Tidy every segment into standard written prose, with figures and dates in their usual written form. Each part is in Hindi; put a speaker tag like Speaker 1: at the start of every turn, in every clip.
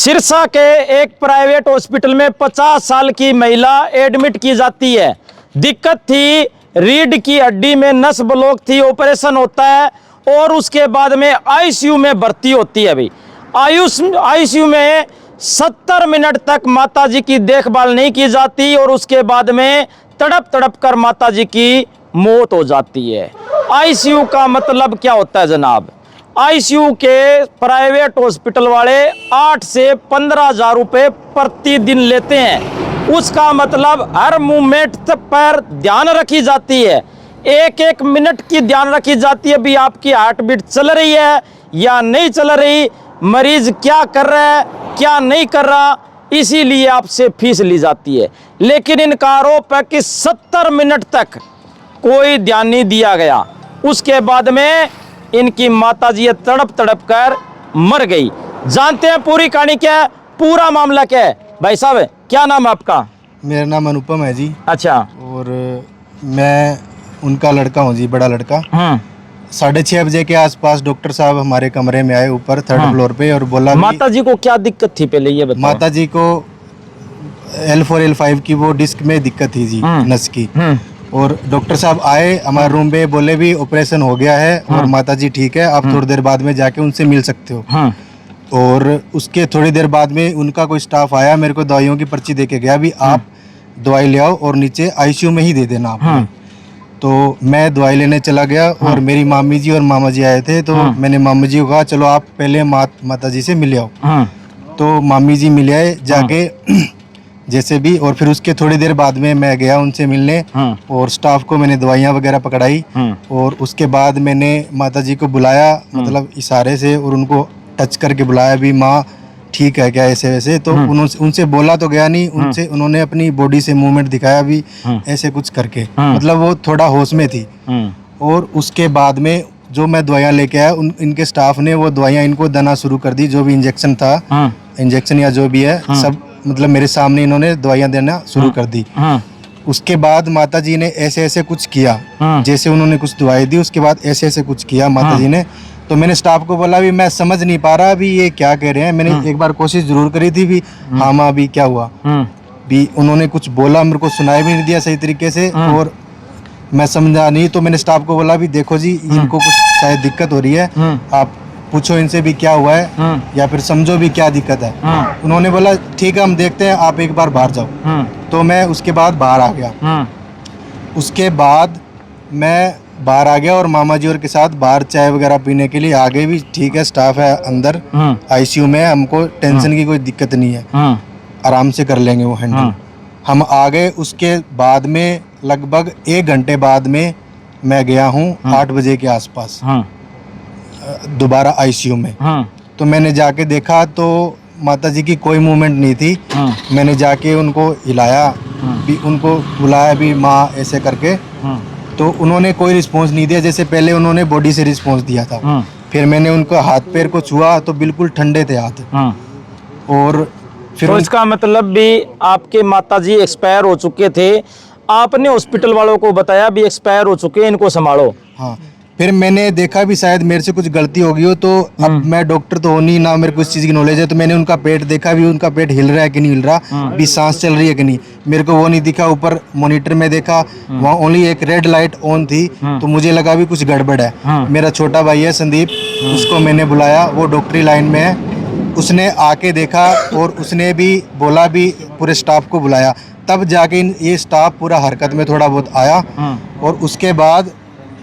Speaker 1: सिरसा के एक प्राइवेट हॉस्पिटल में 50 साल की महिला एडमिट की जाती है। दिक्कत थी, रीढ़ की हड्डी में नस ब्लॉक थी, ऑपरेशन होता है और उसके बाद में आईसीयू में भर्ती होती है। भाई आईसीयू में 70 मिनट तक माताजी की देखभाल नहीं की जाती और उसके बाद में तड़प तड़प कर माताजी की मौत हो जाती है। आईसीयू का मतलब क्या होता है जनाब? आईसीयू के प्राइवेट हॉस्पिटल वाले 8 से 15 हज़ार रुपये प्रतिदिन लेते हैं। उसका मतलब हर मूवमेंट पर ध्यान रखी जाती है, एक एक मिनट की ध्यान रखी जाती है। भी आपकी हार्ट बीट चल रही है या नहीं चल रही, मरीज क्या कर रहा है क्या नहीं कर रहा, इसीलिए आपसे फीस ली जाती है। लेकिन इनका आरोप है कि 70 मिनट तक कोई ध्यान नहीं दिया गया। उसके बाद में इनकी माताजी तड़प तड़प कर मर गई। जानते हैं पूरी कहानी क्या है, पूरा मामला क्या है? भाई साहब, क्या नाम है आपका?
Speaker 2: मेरा नाम अनुपम है जी।
Speaker 1: अच्छा।
Speaker 2: और मैं उनका लड़का हूँ जी, बड़ा लड़का। 6:30 बजे के आसपास डॉक्टर साहब हमारे कमरे में आए ऊपर 3rd फ्लोर पे और बोला
Speaker 1: माता जी को क्या दिक्कत थी पहले ये बताओ।
Speaker 2: माता जी को L4 L5 की वो डिस्क में दिक्कत थी जी, नस की। और डॉक्टर साहब आए हमारे रूम पे, बोले भी ऑपरेशन हो गया है और माता जी ठीक है, आप थोड़ी देर बाद में जाके उनसे मिल सकते हो। और उसके थोड़ी देर बाद में उनका कोई स्टाफ आया, मेरे को दवाइयों की पर्ची दे के गया भी आप दवाई ले आओ और नीचे आईसीयू में ही दे देना आप। तो मैं दवाई लेने चला गया और मेरी मामी जी और मामा जी आए थे। तो मैंने मामा जी को कहा चलो आप पहले माता जी से मिल आओ। तो मामी जी मिल आए जाके जैसे भी, और फिर उसके थोड़ी देर बाद में मैं गया उनसे मिलने और स्टाफ को मैंने दवाइयाँ वगैरह पकड़ाई। और उसके बाद मैंने माता जी को बुलाया, मतलब इशारे से, और उनको टच करके बुलाया भी माँ ठीक है क्या, ऐसे वैसे। तो उनसे बोला तो गया नहीं, उन्होंने अपनी बॉडी से मूवमेंट दिखाया भी ऐसे कुछ करके, मतलब वो थोड़ा होश में थी। और उसके बाद में जो मैं दवाइयाँ लेके आया, इनके स्टाफ ने वो दवाइयाँ इनको देना शुरू कर दी। जो भी इंजेक्शन था, इंजेक्शन या जो भी है सब, मतलब मेरे सामने इन्होंने दवाइयाँ देना शुरू कर दी। उसके बाद माता जी ने ऐसे ऐसे कुछ किया, जैसे उन्होंने कुछ दवाई दी, उसके बाद ऐसे ऐसे कुछ किया माता जी ने। तो मैंने स्टाफ को बोला भी मैं समझ नहीं पा रहा अभी ये क्या कह रहे हैं। मैंने एक बार कोशिश जरूर करी थी भी हाँ माँ अभी क्या हुआ, भी उन्होंने कुछ बोला, मेरे को सुनाई भी नहीं दिया सही तरीके से और मैं समझा नहीं। तो मैंने स्टाफ को बोला भी देखो जी इनको कुछ शायद दिक्कत हो रही है, आप पूछो इनसे भी क्या हुआ है या फिर समझो भी क्या दिक्कत है। उन्होंने बोला ठीक है हम देखते हैं, आप एक बार बाहर जाओ। तो मैं उसके बाद बाहर आ गया। उसके बाद मैं बाहर आ गया और मामा जी और के साथ बाहर चाय वगैरह पीने के लिए आ गए भी। ठीक है स्टाफ है अंदर आईसीयू में, हमको टेंशन की कोई दिक्कत नहीं है, आराम से कर लेंगे वो हैंडल। हम आ गए। उसके बाद में लगभग 1 घंटे बाद में मैं गया हूँ 8 बजे के आसपास दोबारा आईसीयू में। तो मैंने जाके देखा तो माता जी की कोई मूवमेंट नहीं थी। मैंने जाके उनको हिलाया भी, उनको बुलाया भी माँ ऐसे करके, तो उन्होंने कोई रिस्पॉन्स नहीं दिया जैसे पहले उन्होंने बॉडी से रिस्पॉन्स दिया था। फिर मैंने उनको हाथ पैर को छुआ तो बिल्कुल ठंडे थे हाथ। और फिर
Speaker 1: तो इसका मतलब भी आपके माताजी एक्सपायर हो चुके थे, आपने हॉस्पिटल वालों को बताया भी एक्सपायर हो चुके हैं, इनको संभालो।
Speaker 2: हाँ, फिर मैंने देखा भी शायद मेरे से कुछ गलती हो गई हो। तो अब मैं डॉक्टर तो हो नहीं ना, मेरे को इस चीज़ की नॉलेज है। तो मैंने उनका पेट देखा भी, उनका पेट हिल रहा है कि नहीं हिल रहा, भी सांस चल रही है कि नहीं, मेरे को वो नहीं दिखा। ऊपर मॉनिटर में देखा, वहाँ ओनली एक रेड लाइट ऑन थी। तो मुझे लगा भी कुछ गड़बड़ है। मेरा छोटा भाई है संदीप, उसको मैंने बुलाया, वो डॉक्टरी लाइन में है। उसने आके देखा और उसने भी बोला भी पूरे स्टाफ को बुलाया, तब जाके ये स्टाफ पूरा हरकत में थोड़ा बहुत आया। और उसके बाद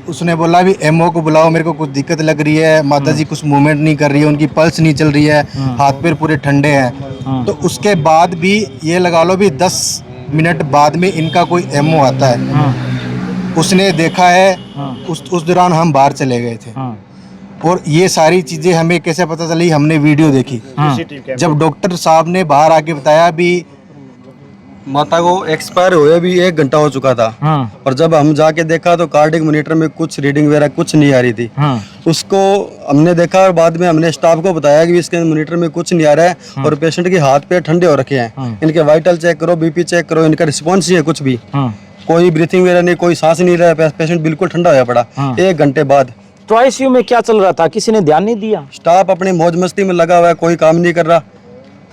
Speaker 2: उसने बोला भी एमओ को बुलाओ, मेरे को कुछ दिक्कत लग रही है, माता जी कुछ मूवमेंट नहीं कर रही है, उनकी पल्स नहीं चल रही है, हाथ पैर पूरे ठंडे हैं। तो उसके बाद भी ये लगा लो भी 10 मिनट बाद में इनका कोई एमओ आता है, उसने देखा है। उस दौरान हम बाहर चले गए थे। और ये सारी चीज़ें हमें कैसे पता चली, हमने वीडियो देखी। जब डॉक्टर साहब ने बाहर आके बताया भी
Speaker 3: माता को एक्सपायर हुए भी 1 घंटा हो चुका था। और जब हम जाके देखा तो कार्डिक मॉनिटर में कुछ रीडिंग वगैरह कुछ नहीं आ रही थी। उसको हमने देखा और बाद में हमने स्टाफ को बताया कि इसके मॉनिटर में कुछ नहीं आ रहा है और पेशेंट के हाथ पैर ठंडे हो रखे हैं, इनके वाइटल चेक करो, बीपी चेक करो, इनका रिस्पॉन्स नहीं है कुछ भी, कोई ब्रीथिंग वगैरह नहीं, कोई सांस नहीं रहा है, पेशेंट बिल्कुल ठंडा होया पड़ा 1 घंटे बाद।
Speaker 1: तो आईसीयू में क्या चल रहा था, किसी ने ध्यान नहीं दिया?
Speaker 3: स्टाफ अपनी मौज मस्ती में लगा हुआ है, कोई काम नहीं कर रहा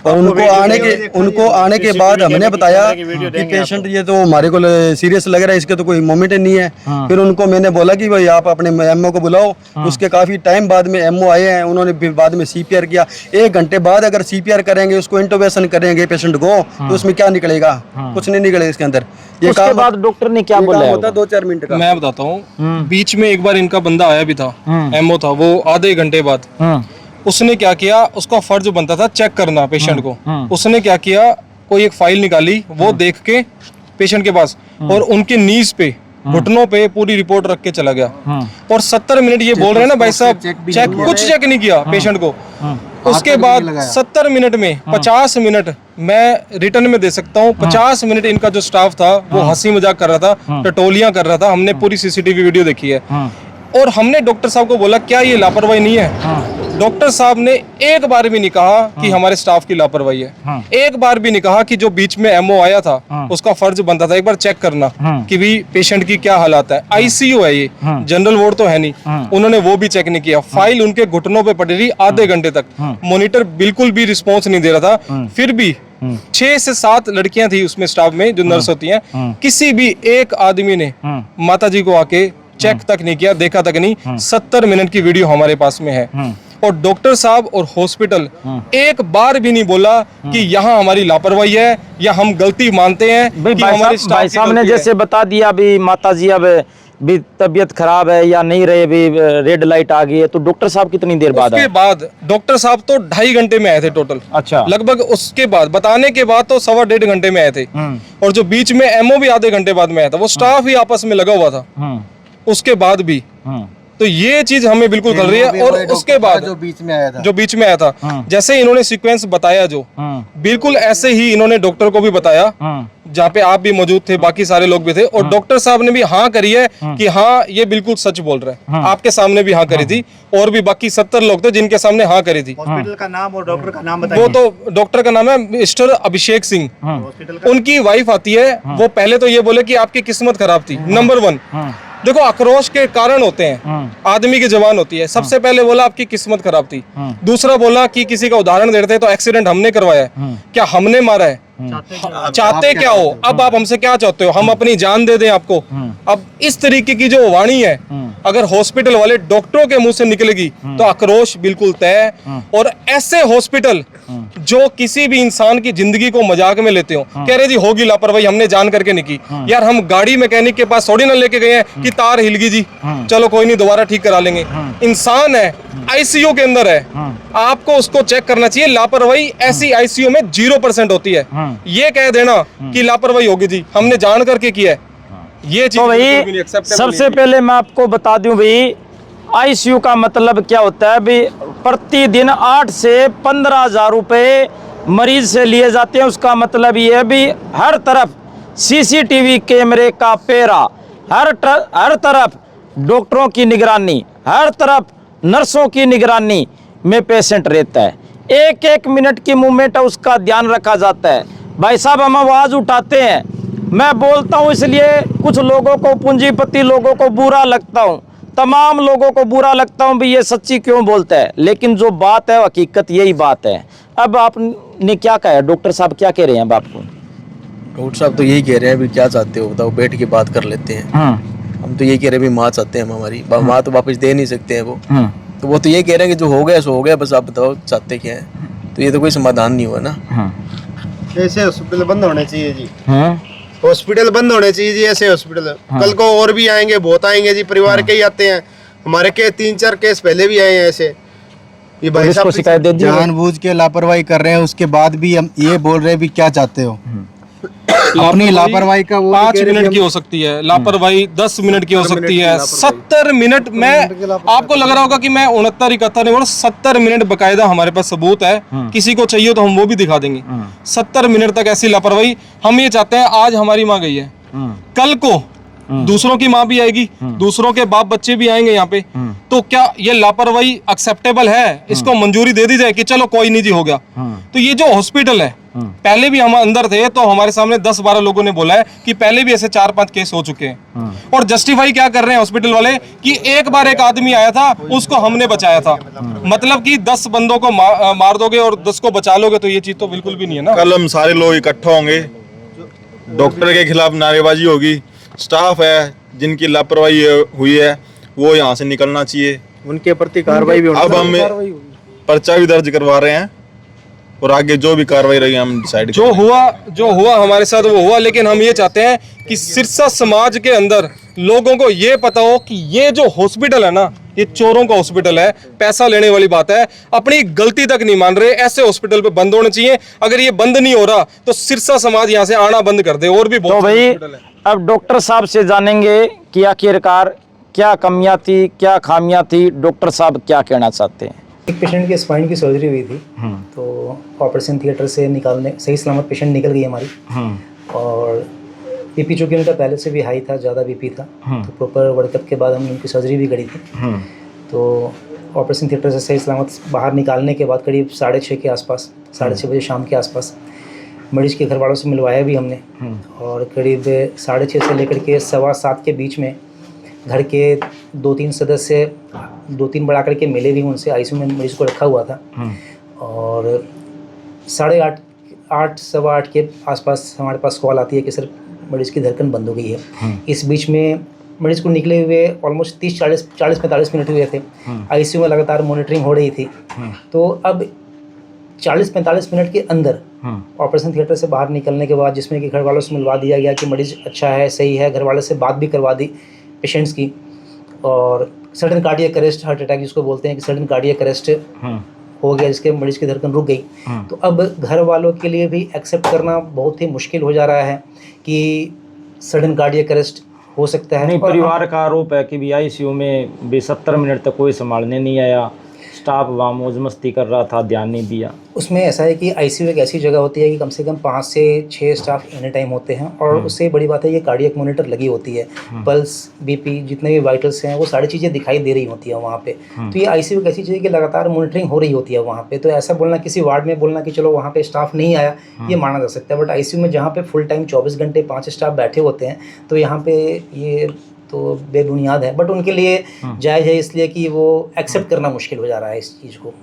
Speaker 3: और उनको आने के बाद हमने बताया कि पेशेंट ये तो हमारे को सीरियस लग रहा है, इसके तो कोई मोमेंट नहीं है। फिर उनको मैंने बोला कि भाई आप अपने एमओ को बुलाओ। उसके काफी टाइम बाद में एमओ आए हैं, उन्होंने फिर बाद में सीपीआर किया। 1 घंटे बाद अगर सीपीआर करेंगे, उसको इंटोबेशन करेंगे पेशेंट को, तो उसमें क्या निकलेगा? कुछ नहीं निकलेगा इसके अंदर। ये
Speaker 1: उसके बाद डॉक्टर ने क्या बोला
Speaker 3: होता 2-4 मिनट का।
Speaker 4: मैं बताता हूँ, बीच में एक बार इनका बंदा आया भी था, एमओ था, वो आधे घंटे बाद उसने क्या किया, उसका फर्ज बनता था चेक करना पेशेंट को। उसने क्या किया, कोई एक फाइल निकाली, वो देख के पेशेंट के पास और उनके नीज पे, घुटनों पे पूरी रिपोर्ट रख के चला गया। और 70 मिनट ये बोल रहे हैं ना भाई साहब, कुछ चेक नहीं किया पेशेंट को। उसके बाद 70 मिनट में 50 मिनट मैं रिटर्न में दे सकता हूँ। 50 मिनट इनका जो स्टाफ था वो हंसी मजाक कर रहा था, टटोलियां कर रहा था। हमने पूरी सीसीटीवी वीडियो देखी है और हमने डॉक्टर साहब को बोला क्या ये लापरवाही नहीं है? डॉक्टर साहब ने एक बार भी नहीं कहा कि हमारे स्टाफ की लापरवाही है। एक बार भी नहीं कहा कि जो बीच में एमओ आया था उसका फर्ज बनता था एक बार चेक करना कि भी पेशेंट की क्या हालात है। आईसीयू है ये, जनरल वार्ड तो है नहीं। उन्होंने वो भी चेक नहीं किया। फाइल उनके घुटनों पे पड़ी रही आधे घंटे तक। मॉनिटर बिल्कुल भी रिस्पॉन्स नहीं दे रहा था। फिर भी 6 से 7 लड़कियां थी उसमें स्टाफ में जो नर्स होती हैं, किसी भी एक आदमी ने माता जी को आके चेक तक नहीं किया, देखा तक नहीं। 70 मिनट की वीडियो हमारे पास में है और डॉक्टर साहब और हॉस्पिटल एक बार भी नहीं बोला कि यहाँ हमारी लापरवाही है या हम गलती मानते हैं कि हमारे स्टाफ
Speaker 1: भाई साहब ने जैसे बता दिया भी माता जी अब भी तबीयत खराब है या नहीं रहे, भी रेड लाइट आ गई है, तो डॉक्टर साहब कितनी देर बाद आए?
Speaker 4: उसके बाद डॉक्टर साहब तो 2.5 घंटे में आए थे टोटल।
Speaker 1: अच्छा,
Speaker 4: लगभग उसके बाद बताने के बाद तो 1.25 घंटे में आए थे। और जो बीच में एमओ भी आधे घंटे बाद में आया था, वो स्टाफ ही आपस में लगा हुआ था उसके बाद भी। तो ये चीज हमें बिल्कुल कर रही है। और उसके बाद
Speaker 2: जो बीच में आया था,
Speaker 4: जैसे इन्होंने सीक्वेंस बताया जो बिल्कुल ऐसे ही इन्होंने डॉक्टर को भी बताया, जहाँ पे आप भी मौजूद थे, बाकी सारे लोग भी थे। और डॉक्टर साहब ने भी हाँ करी है कि हाँ ये बिल्कुल सच बोल रहा है। आपके सामने भी हाँ करी थी और भी बाकी 70 लोग थे जिनके सामने हाँ करी थी।
Speaker 5: हॉस्पिटल का नाम और डॉक्टर का नाम बताइए।
Speaker 4: वो तो डॉक्टर का नाम है मिस्टर अभिषेक सिंह। उनकी वाइफ आती है, वो पहले तो ये बोले कि आपकी किस्मत खराब थी। नंबर 1 देखो, आक्रोश के कारण होते हैं, आदमी की जबान होती है। सबसे पहले बोला आपकी किस्मत खराब थी। दूसरा बोला कि किसी का उदाहरण देते हैं तो एक्सीडेंट हमने करवाया है, क्या हमने मारा है? चाहते क्या हो? अब आप हमसे क्या चाहते हो? हम अपनी जान दे दें आपको? अब इस तरीके की जो वाणी है अगर हॉस्पिटल वाले डॉक्टरों के मुंह से निकलेगी तो आक्रोश बिल्कुल तय। और ऐसे हॉस्पिटल जो किसी भी इंसान की जिंदगी को मजाक में लेते हो, कह रहे जी होगी लापरवाही, हमने जान करके नहीं की। यार हम गाड़ी मैकेनिक के पास थोड़ी ना लेके गए हैं कि तार हिल गई जी, चलो कोई नहीं दोबारा ठीक करा लेंगे। इंसान है, आईसीयू के अंदर है, आपको उसको चेक करना चाहिए। लापरवाही ऐसी आईसीयू में 0% होती है। ये कह देना कि लापरवाही होगी जी, हमने जान करके किया है, ये चीज
Speaker 1: तो भाई सबसे पहले मैं आपको बता दूं भाई, आईसीयू का मतलब क्या होता है भी? प्रतिदिन 8 से 15 हजार रुपए मरीज से लिए जाते हैं। उसका मतलब ये है भी हर तरफ सीसीटीवी कैमरे का पेरा, हर तरफ डॉक्टरों की निगरानी, हर तरफ नर्सों की निगरानी में पेशेंट रहता है। एक एक मिनट की मूवमेंट है उसका ध्यान रखा जाता है। भाई साहब हम आवाज़ उठाते हैं, मैं बोलता हूँ इसलिए कुछ लोगों को, पूंजीपति लोगों को बुरा लगता हूँ, तमाम लोगों को बुरा लगता हूँ भी ये सच्ची क्यों बोलता है, लेकिन जो बात है हकीकत यही बात है। अब आपने क्या कहा है? डॉक्टर साहब क्या कह रहे हैं अब आपको?
Speaker 6: डॉक्टर साहब तो यही कह रहे हैं, अभी क्या चाहते हो बताओ, बैठ के बात कर लेते हैं। हम तो यही कह रहे हैं, माँ चाहते हैं हम, हमारी माँ तो वापस दे नहीं सकते हैं वो। तो वो तो ये कह रहे हैं कि जो हो गया सो हो गया, बस आप बताओ चाहते क्या है। तो ये तो कोई समाधान नहीं हुआ ना।
Speaker 5: ऐसे हॉस्पिटल बंद होने चाहिए जी, हॉस्पिटल बंद होने चाहिए जी ऐसे हॉस्पिटल। कल को और भी आएंगे, बहुत आएंगे जी, परिवार के ही आते हैं। हमारे के 3-4 केस पहले भी आए हैं ऐसे। ये भाई साहब
Speaker 1: शिकायत दे दी,
Speaker 2: जानबूझ के लापरवाही कर रहे हैं, उसके बाद भी हम ये बोल रहे हैं भी क्या चाहते हो? अपनी लापरवाही का वो
Speaker 4: 5 मिनट की हो सकती है लापरवाही, 10 मिनट की हो सकती है, 70 मिनट। मैं आपको लग रहा होगा कि मैं 69-71 नहीं बोला, 70 मिनट बकायदा हमारे पास सबूत है। किसी को चाहिए तो हम वो भी दिखा देंगे। 70 मिनट तक ऐसी लापरवाही। हम ये चाहते हैं, आज हमारी माँ गई है, कल को दूसरों की माँ भी आएगी, दूसरों के बाप बच्चे भी आएंगे यहाँ पे। तो क्या ये लापरवाही एक्सेप्टेबल है? इसको मंजूरी दे दी जाए कि चलो कोई नहीं जी हो गया। तो ये जो हॉस्पिटल है पहले भी हम अंदर थे तो हमारे सामने 10-12 लोगों ने बोला है कि पहले भी ऐसे 4-5 केस हो चुके हैं। और जस्टिफाई क्या कर रहे हैं हॉस्पिटल वाले कि एक बार एक आदमी आया था उसको हमने बचाया था। मतलब कि 10 बंदों को मार दोगे और 10 को बचा लोगे, तो ये चीज तो बिल्कुल भी नहीं है ना।
Speaker 7: कल हम सारे लोग इकट्ठा होंगे, डॉक्टर के खिलाफ नारेबाजी होगी, स्टाफ है जिनकी लापरवाही हुई है वो यहाँ से निकलना चाहिए,
Speaker 6: उनके प्रति कार्रवाई भी
Speaker 7: अब हम पर्चा भी दर्ज करवा रहे हैं और आगे जो भी कार्रवाई रही हम डिसाइड
Speaker 4: जो हुआ हमारे साथ वो हुआ। लेकिन हम ये चाहते हैं कि सिरसा समाज के अंदर लोगों को ये पता हो कि ये जो हॉस्पिटल है ना, ये चोरों का हॉस्पिटल है, पैसा लेने वाली बात है, अपनी गलती तक नहीं मान रहे। ऐसे हॉस्पिटल पे बंद होने चाहिए। अगर ये बंद नहीं हो रहा तो सिरसा समाज यहाँ से आना बंद कर दे। और भी
Speaker 1: तो
Speaker 4: बहुत
Speaker 1: भाई
Speaker 4: हॉस्पिटल है।
Speaker 1: अब डॉक्टर साहब से जानेंगे कि आखिरकार क्या कमियां थी, क्या खामियां थी, डॉक्टर साहब क्या कहना चाहते हैं।
Speaker 8: एक पेशेंट की स्पाइन की सर्जरी हुई थी, तो ऑपरेशन थिएटर से निकालने सही सलामत पेशेंट निकल गई हमारी। और बीपी चूँकि उनका पहले से भी हाई था, ज़्यादा बीपी था, तो प्रॉपर वर्कअप के बाद हमने उनकी सर्जरी भी करी थी। तो ऑपरेशन थिएटर से सही सलामत बाहर निकालने के बाद करीब 6:30 के आसपास, 6:30 बजे शाम के आसपास मरीज के घर वालों से मिलवाया भी हमने। और करीब 6:30 से लेकर के 7:15 के बीच में घर के 2-3 सदस्य 2-3 बढ़ा करके मिले भी, उनसे आईसीयू में मरीज को रखा हुआ था। और 8:30 सवा 8 के आसपास हमारे पास कॉल आती है कि सर मरीज की धड़कन बंद हो गई है। इस बीच में मरीज को निकले हुए ऑलमोस्ट 40-45 मिनट हुए थे। आईसीयू में लगातार मॉनिटरिंग हो रही थी। तो अब 40-45 मिनट के अंदर ऑपरेशन थिएटर से बाहर निकलने के बाद, जिसमें कि घर वालों से मिलवा दिया गया कि मरीज अच्छा है, सही है, घर वालों से बात भी करवा दी पेशेंट्स की। और sudden cardiac arrest, heart attack जिसको बोलते हैं कि सडन कार्डियक अरेस्ट हो गया, जिसके मरीज की धड़कन रुक गई। तो अब घर वालों के लिए भी एक्सेप्ट करना बहुत ही मुश्किल हो जा रहा है कि सडन कार्डियक अरेस्ट हो सकता है।
Speaker 1: नहीं, परिवार का आरोप है कि भी आईसीयू में 70 मिनट तक कोई संभालने नहीं आया, स्टाफ वहाँ मौज मस्ती कर रहा था, ध्यान नहीं दिया।
Speaker 8: उसमें ऐसा है कि आईसीयू एक ऐसी जगह होती है कि कम से कम 5 से 6 स्टाफ एनी टाइम होते हैं। और उससे बड़ी बात है ये कार्डियक मॉनिटर लगी होती है, पल्स, बीपी, जितने भी वाइटल्स हैं वो सारी चीज़ें दिखाई दे रही होती है वहाँ पे। तो ये आईसीयू एक ऐसी चीज़ है कि लगातार मॉनिटरिंग हो रही होती है वहाँ पे। तो ऐसा बोलना, किसी वार्ड में बोलना कि चलो वहाँ पे स्टाफ नहीं आया, ये माना जा सकता है। बट आईसीयू में जहाँ पे फुल टाइम 24 घंटे 5 स्टाफ बैठे होते हैं, तो यहाँ पे ये तो बेबुनियाद है। बट उनके लिए जायज़ है, इसलिए कि वो एक्सेप्ट करना मुश्किल हो जा रहा है इस चीज़ को।